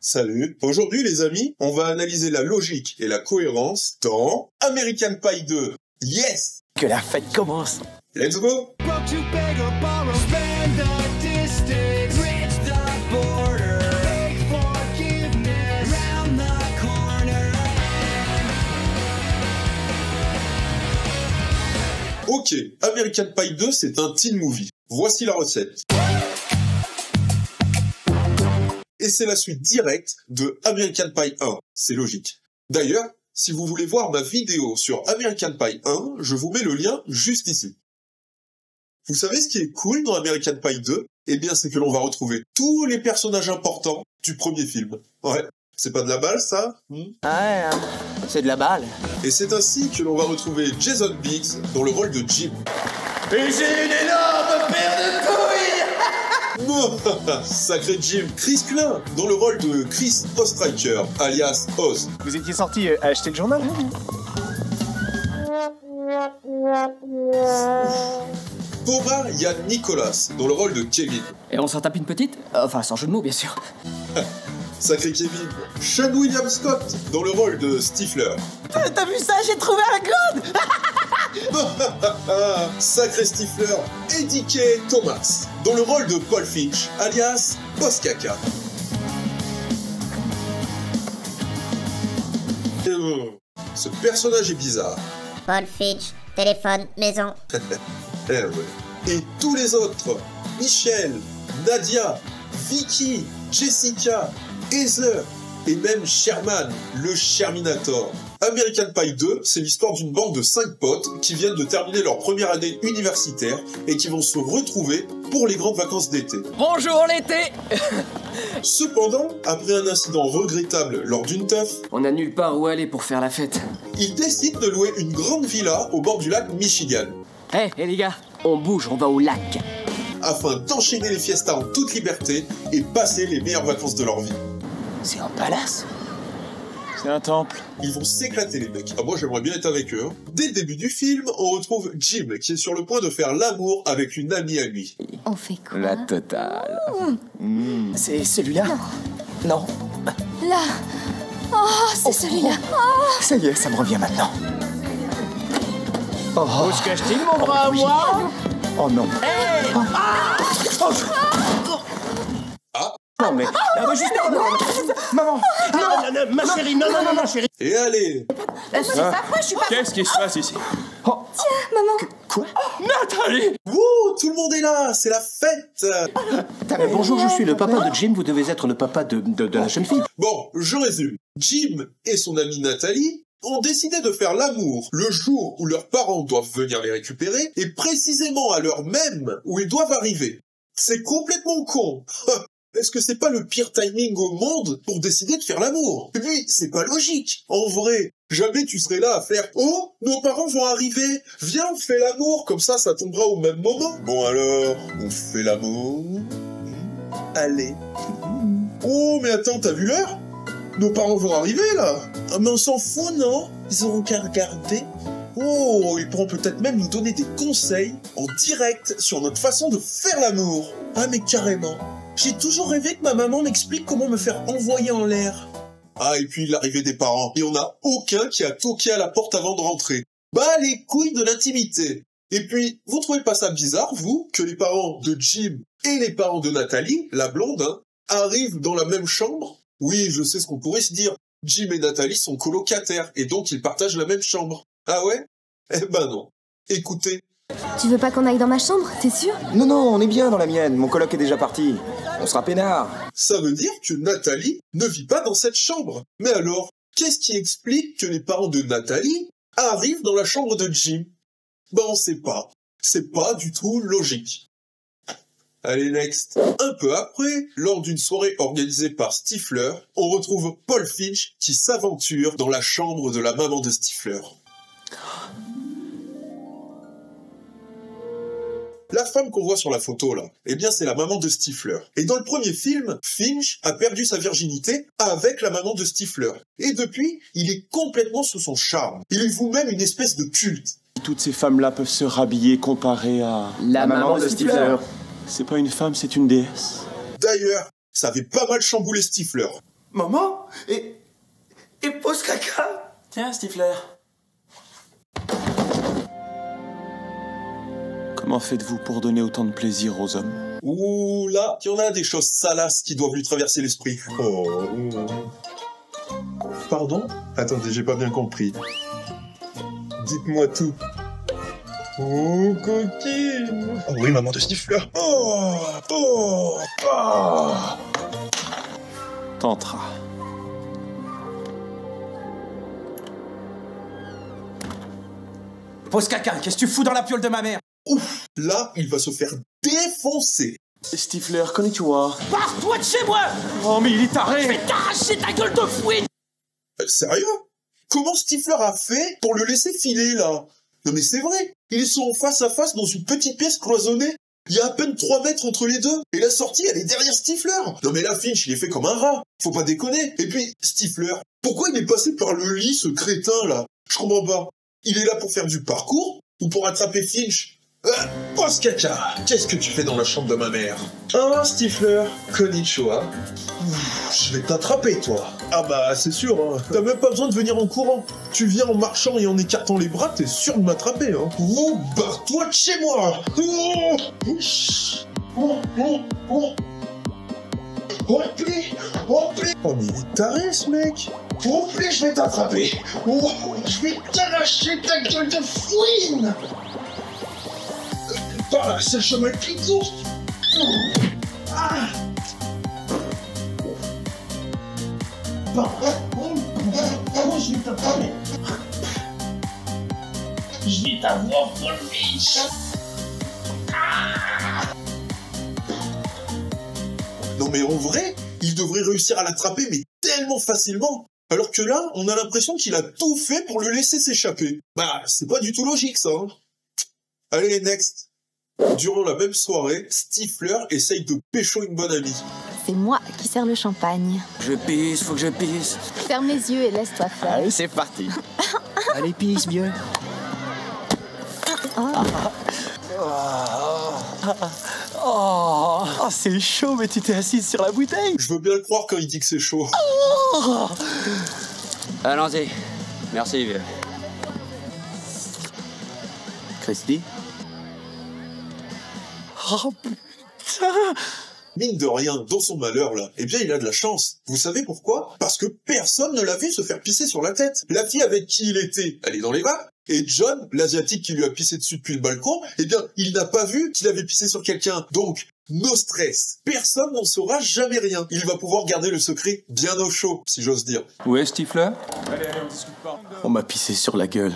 Salut. Aujourd'hui les amis, on va analyser la logique et la cohérence dans American Pie 2. Yes! Que la fête commence. Let's go! Ok, American Pie 2 c'est un teen movie. Voici la recette. Et c'est la suite directe de American Pie 1, c'est logique. D'ailleurs, si vous voulez voir ma vidéo sur American Pie 1, je vous mets le lien juste ici. Vous savez ce qui est cool dans American Pie 2? Eh bien, c'est que l'on va retrouver tous les personnages importants du premier film. Ouais, c'est pas de la balle ça? Ouais, c'est de la balle. Et c'est ainsi que l'on va retrouver Jason Biggs dans le rôle de Jim. Et j'ai une énorme paire de couilles. Sacré Jim. Chris Klein dans le rôle de Chris Ostriker, alias Oz. Vous étiez sorti acheter le journal? Thomas Yann Nicolas dans le rôle de Kevin. Et on s'en tape une petite? Enfin, sans jeu de mots, bien sûr. Sacré Kevin. Sean William Scott dans le rôle de Stifler. T'as vu ça? J'ai trouvé un clone. Sacré Stifler. Eddie K. Thomas dans le rôle de Paul Finch, alias Boss Caca. Ce personnage est bizarre. Paul Finch, téléphone, maison. Eh ouais. Et tous les autres, Michel, Nadia, Vicky, Jessica, Heather et même Sherman, le Sherminator. American Pie 2, c'est l'histoire d'une bande de 5 potes qui viennent de terminer leur première année universitaire et qui vont se retrouver pour les grandes vacances d'été. Bonjour l'été. Cependant, après un incident regrettable lors d'une teuf, On a nulle part où aller pour faire la fête. ils décident de louer une grande villa au bord du lac Michigan, Hé, les gars, on bouge, on va au lac. afin d'enchaîner les fiestas en toute liberté et passer les meilleures vacances de leur vie. C'est un palace. C'est un temple. Ils vont s'éclater les mecs. Ah, moi j'aimerais bien être avec eux. Dès le début du film, on retrouve Jim qui est sur le point de faire l'amour avec une amie à lui. On fait quoi? La totale. C'est celui-là? Non. Là. Oh, c'est celui-là. Ça y est, ça me revient maintenant. Où se cache-t-il, mon bras à moi? Oh non. Non mais... Non mais juste... Non, maman. Non, ma chérie, non, chérie. Et allez, Qu'est-ce qui se passe ici? Quoi? Nathalie! wouh, tout le monde est là, c'est la fête. Bonjour, je suis le papa de Jim, vous devez être le papa de la jeune fille. Bon, je résume. Jim et son amie Nathalie ont décidé de faire l'amour le jour où leurs parents doivent venir les récupérer et précisément à l'heure même où ils doivent arriver. C'est complètement con. Est-ce que c'est pas le pire timing au monde pour décider de faire l'amour? Et puis, c'est pas logique. En vrai, jamais tu serais là à faire « Oh, nos parents vont arriver, viens, on fait l'amour, comme ça tombera au même moment. » Bon alors, on fait l'amour. Allez. Oh, mais attends, t'as vu l'heure? Nos parents vont arriver, là. Ah, mais on s'en fout, non? Ils auront qu'à regarder. Oh, ils pourront peut-être même nous donner des conseils en direct sur notre façon de faire l'amour. Ah, mais carrément. J'ai toujours rêvé que ma maman m'explique comment me faire envoyer en l'air. Ah, et puis l'arrivée des parents. Et on n'a aucun qui a toqué à la porte avant de rentrer. Bah, les couilles de l'intimité. Et puis, vous trouvez pas ça bizarre, vous, que les parents de Jim et les parents de Nathalie, la blonde, arrivent dans la même chambre? Oui, je sais ce qu'on pourrait se dire. Jim et Nathalie sont colocataires, et donc ils partagent la même chambre. Ah ouais? Eh ben non. Écoutez. Tu veux pas qu'on aille dans ma chambre, t'es sûr? Non, on est bien dans la mienne, mon coloc est déjà parti. On sera peinard. Ça veut dire que Nathalie ne vit pas dans cette chambre. Mais alors, qu'est-ce qui explique que les parents de Nathalie arrivent dans la chambre de Jim? Ben on sait pas. C'est pas du tout logique. Allez, next. Un peu après, lors d'une soirée organisée par Stifler, on retrouve Paul Finch qui s'aventure dans la chambre de la maman de Stifler. La femme qu'on voit sur la photo là, eh bien c'est la maman de Stifler. Et dans le premier film, Finch a perdu sa virginité avec la maman de Stifler. Et depuis, il est complètement sous son charme. Il lui voue même une espèce de culte. Toutes ces femmes-là peuvent se rhabiller comparées à... La maman de C'est pas une femme, c'est une déesse. D'ailleurs, ça avait pas mal chamboulé Stifler. Maman? Et pose caca? Tiens, Stifler. Comment faites-vous pour donner autant de plaisir aux hommes? Ouh là, il y en a des choses salaces qui doivent lui traverser l'esprit. Oh. Pardon? Attendez, j'ai pas bien compris. Dites-moi tout. Oh, coquine! Oh oui, maman de Stifler. Tentera. Pose caca, qu'est-ce que tu fous dans la piole de ma mère? Ouf! Là, il va se faire défoncer. Stifler, konnichiwa. Pars-toi de chez moi! Oh, mais il est taré! Je vais t'arracher ta gueule de fouine! Sérieux? Comment Stifler a fait pour le laisser filer, là? Non mais c'est vrai, ils sont face à face dans une petite pièce cloisonnée. Il y a à peine 3 mètres entre les deux. Et la sortie, elle est derrière Stifler. Non mais là, Finch, il est fait comme un rat. Faut pas déconner. Et puis, Stifler, pourquoi il est passé par le lit, ce crétin, là? Je comprends pas. Il est là pour faire du parcours? Ou pour attraper Finch? Pose caca, qu'est-ce que tu fais dans la chambre de ma mère? Hein, Stifler? Konnichiwa. Je vais t'attraper, toi. Ah bah, c'est sûr, hein. T'as même pas besoin de venir en courant. Tu viens en marchant et en écartant les bras, t'es sûr de m'attraper, hein. Oh, barre-toi de chez moi. Repli. Oh, mais il est taré, ce mec. Repli, je vais t'attraper. Oh, je vais t'arracher ta gueule de fouine. Par là, c'est le chemin le plus court. Ah. Je vais t'attraper. Je vais t'avoir pour le biche. Non mais en vrai, il devrait réussir à l'attraper, mais tellement facilement. Alors que là, on a l'impression qu'il a tout fait pour le laisser s'échapper. Bah, c'est pas du tout logique, ça. Hein. Allez, next. Durant la même soirée, Stifler essaye de pécho une bonne amie. C'est moi qui sers le champagne. Je pisse, faut que je pisse. Ferme les yeux et laisse-toi faire. Allez, c'est parti. Allez, pisse, vieux. Oh, c'est chaud, mais tu t'es assise sur la bouteille. Je veux bien le croire quand il dit que c'est chaud. Allons-y. Merci, vieux. Christy? Oh, putain. Mine de rien, dans son malheur là, eh bien il a de la chance. Vous savez pourquoi? Parce que personne ne l'a vu se faire pisser sur la tête. La fille avec qui il était, elle est dans les vapes. Et John, l'asiatique qui lui a pissé dessus depuis le balcon, eh bien il n'a pas vu qu'il avait pissé sur quelqu'un. Donc, no stress. Personne n'en saura jamais rien. Il va pouvoir garder le secret bien au chaud, si j'ose dire. Où est Stifler? On m'a pissé sur la gueule.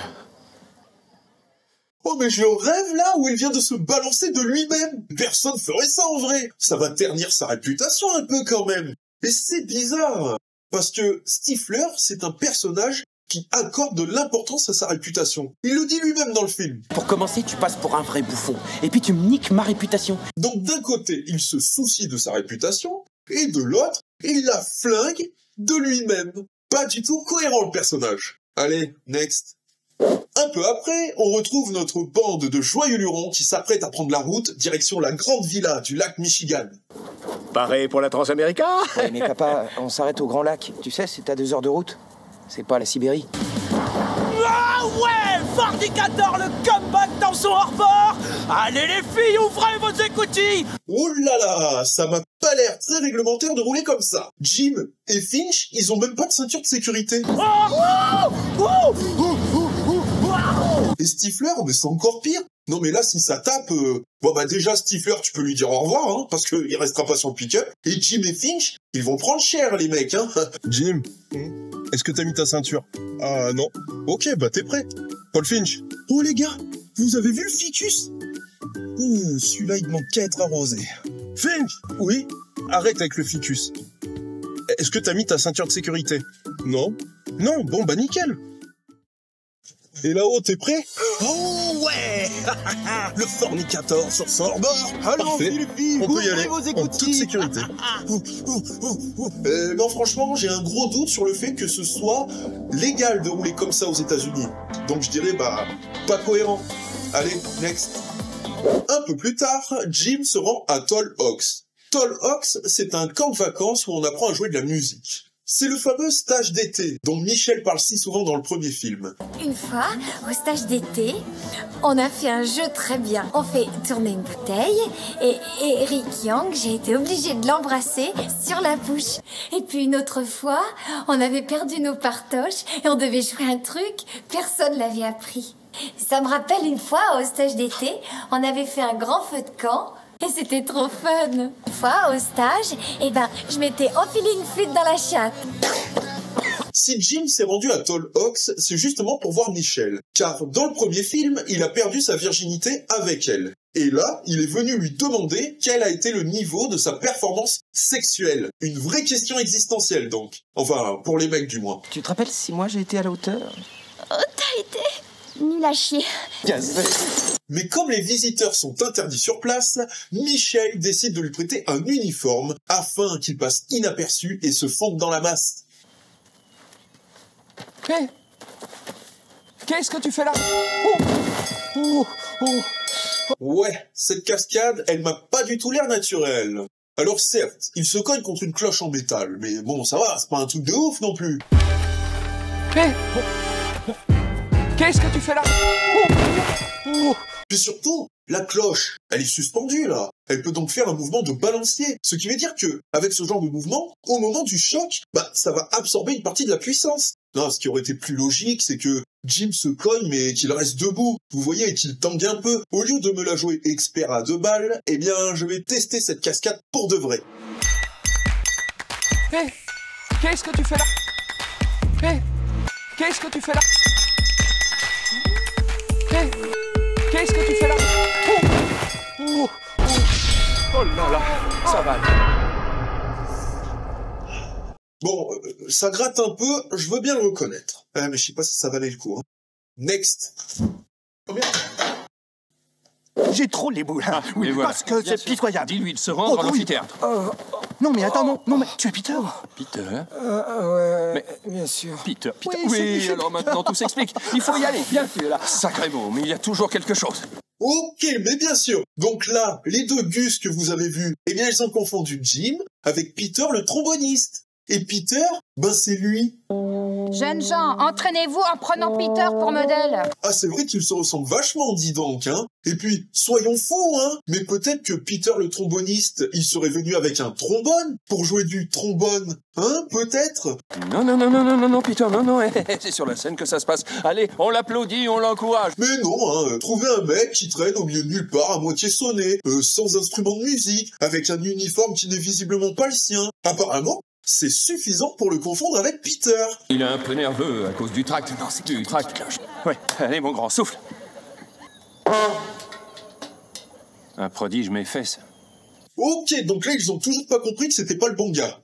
Oh mais je rêve là où il vient de se balancer de lui-même. Personne ferait ça en vrai. Ça va ternir sa réputation un peu quand même. Et c'est bizarre. Parce que Stifler, c'est un personnage qui accorde de l'importance à sa réputation. Il le dit lui-même dans le film. Pour commencer, tu passes pour un vrai bouffon. Et puis tu me niques ma réputation. Donc d'un côté, il se soucie de sa réputation, et de l'autre, il la flingue de lui-même. Pas du tout cohérent le personnage. Allez, next. Un peu après, on retrouve notre bande de joyeux lurons qui s'apprête à prendre la route direction la grande villa du lac Michigan. Pareil pour la Transamérica? Ouais, mais papa, on s'arrête au Grand Lac. Tu sais, c'est à 2 heures de route. C'est pas la Sibérie. Ah ouais! Fornicator, le comeback dans son hors-bord! Allez les filles, ouvrez vos écoutilles! Oh là là, ça m'a pas l'air très réglementaire de rouler comme ça. Jim et Finch, ils ont même pas de ceinture de sécurité. Et Stifler, mais c'est encore pire. Non mais là, si ça tape... Bon bah déjà, Stifler, tu peux lui dire au revoir, hein, parce qu'il restera pas sur le pick-up. Et Jim et Finch, ils vont prendre cher, les mecs, hein. Jim, est-ce que t'as mis ta ceinture? Ah non. Ok, bah t'es prêt. Paul Finch. Oh les gars, vous avez vu le ficus? Ouh, celui-là, il manque qu'à être arrosé. Finch. Oui? Arrête avec le ficus. Est-ce que t'as mis ta ceinture de sécurité? Non. Non, bon bah nickel. Et là-haut, t'es prêt? Oh ouais. Le fornicator sur son hors-bord. Parfait. On peut y aller, en toute sécurité. Non, franchement, j'ai un gros doute sur le fait que ce soit légal de rouler comme ça aux États-Unis. Donc je dirais, bah, pas cohérent. Allez, next. Un peu plus tard, Jim se rend à Tall Oaks. Tall Oaks, c'est un camp de vacances où on apprend à jouer de la musique. C'est le fameux stage d'été dont Michel parle si souvent dans le premier film. Une fois, au stage d'été, on a fait un jeu très bien. On fait tourner une bouteille et Rick Yang, j'ai été obligée de l'embrasser sur la bouche. Et puis une autre fois, on avait perdu nos partoches et on devait jouer un truc, personne l'avait appris. Ça me rappelle une fois, au stage d'été, on avait fait un grand feu de camp. Et c'était trop fun. Une fois, au stage, je m'étais enfilé une flûte dans la chatte. Si Jim s'est rendu à Tall Oaks, c'est justement pour voir Michel. Car dans le premier film, il a perdu sa virginité avec elle. Et là, il est venu lui demander quel a été le niveau de sa performance sexuelle. Une vraie question existentielle donc. Enfin, pour les mecs du moins. Tu te rappelles si moi j'ai été à la hauteur? Oh, t'as été Nul à chier. Mais comme les visiteurs sont interdits sur place, Michel décide de lui prêter un uniforme afin qu'il passe inaperçu et se fonde dans la masse. Hé, qu'est-ce que tu fais là? Ouais, cette cascade, elle m'a pas du tout l'air naturelle. Alors certes, il se cogne contre une cloche en métal, mais bon, ça va, c'est pas un truc de ouf non plus. Hé, qu'est-ce que tu fais là? Puis surtout, la cloche, elle est suspendue là. Elle peut donc faire un mouvement de balancier. Ce qui veut dire que, avec ce genre de mouvement, au moment du choc, ça va absorber une partie de la puissance. Non, ce qui aurait été plus logique, c'est que Jim se cogne mais qu'il reste debout. Vous voyez, et qu'il tangue un peu. Au lieu de me la jouer expert à 2 balles, eh bien, je vais tester cette cascade pour de vrai. Hé, qu'est-ce que tu fais là? Hé, qu'est-ce que tu fais là? Hé, qu'est-ce que tu fais là? Oh là là, ça va. Bon, ça gratte un peu, je veux bien le reconnaître. Mais je sais pas si ça valait le coup. Hein. Next. Combien? J'ai trop les boules. Ah, oui, voilà. Parce que c'est pitoyable. Dis-lui de se rendre à l'amphithéâtre. Non, mais attends, non, mais tu es Peter. Peter? Ouais, mais bien sûr. Peter. Oui, alors maintenant tout s'explique. Il faut y aller, bien sûr, là. Sacré mot, mais il y a toujours quelque chose. Ok, mais bien sûr. Donc là, les 2 gus que vous avez vus, eh bien, ils ont confondu Jim avec Peter le tromboniste. Et Peter, c'est lui. Jeunes gens, entraînez-vous en prenant Peter pour modèle. Ah, c'est vrai qu'il se ressemble vachement, dis donc, hein. Et puis, soyons fous, hein. Mais peut-être que Peter le tromboniste, il serait venu avec un trombone pour jouer du trombone. Hein, peut-être? Non, Peter, non, c'est sur la scène que ça se passe. Allez, on l'applaudit, on l'encourage. Mais non, hein. Trouvez un mec qui traîne au milieu de nulle part, à moitié sonné, sans instrument de musique, avec un uniforme qui n'est visiblement pas le sien. Apparemment, c'est suffisant pour le confondre avec Peter. Il est un peu nerveux à cause du tract. Non, c'est du tract. Ouais, allez, mon grand, souffle. Un prodige mes fesses. Ok, donc là, ils ont toujours pas compris que c'était pas le bon gars.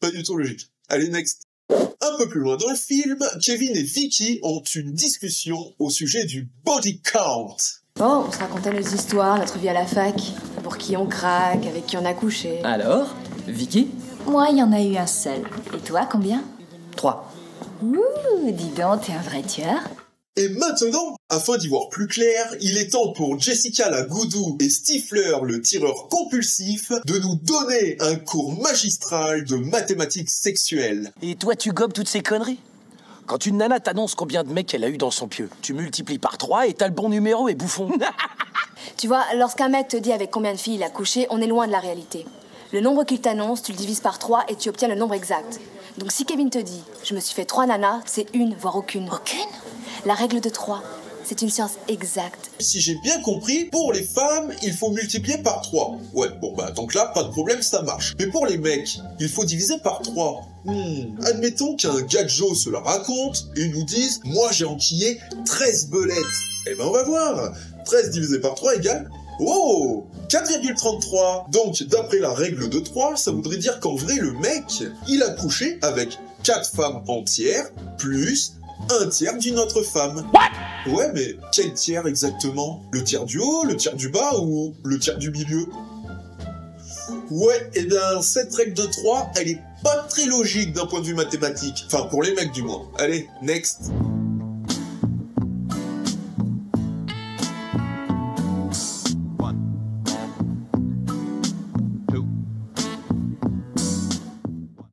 Pas du tout logique. Allez, next. Un peu plus loin dans le film, Kevin et Vicky ont une discussion au sujet du body count. Bon, on se racontait nos histoires, notre vie à la fac, pour qui on craque, avec qui on a couché. Alors, Vicky? Moi, il y en a eu un seul. Et toi, combien? 3. Ouh, dis donc, t'es un vrai tueur. Et maintenant, afin d'y voir plus clair, il est temps pour Jessica la goudou et Stifler le tireur compulsif de nous donner un cours magistral de mathématiques sexuelles. Et toi, tu gobes toutes ces conneries? Quand une nana t'annonce combien de mecs elle a eu dans son pieu, tu multiplies par 3 et t'as le bon numéro et bouffon. Tu vois, lorsqu'un mec te dit avec combien de filles il a couché, on est loin de la réalité. Le nombre qu'il t'annonce, tu le divises par 3 et tu obtiens le nombre exact. Donc si Kevin te dit « je me suis fait 3 nanas », c'est 1, voire aucune. Aucune? La règle de 3, c'est une science exacte. Si j'ai bien compris, pour les femmes, il faut multiplier par 3. Ouais, bon donc là, pas de problème, ça marche. Mais pour les mecs, il faut diviser par 3. Admettons qu'un gadjo se la raconte et nous dise « moi j'ai enquillé 13 belettes ». Eh ben on va voir. 13 divisé par 3 égale... Oh, 4,33. Donc, d'après la règle de 3, ça voudrait dire qu'en vrai, le mec, il a couché avec 4 femmes entières, plus un tiers d'une autre femme. What? Ouais, mais quel tiers exactement? Le tiers du haut, le tiers du bas ou le tiers du milieu? Ouais, et bien, cette règle de 3, elle est pas très logique d'un point de vue mathématique. Enfin, pour les mecs du moins. Allez, next.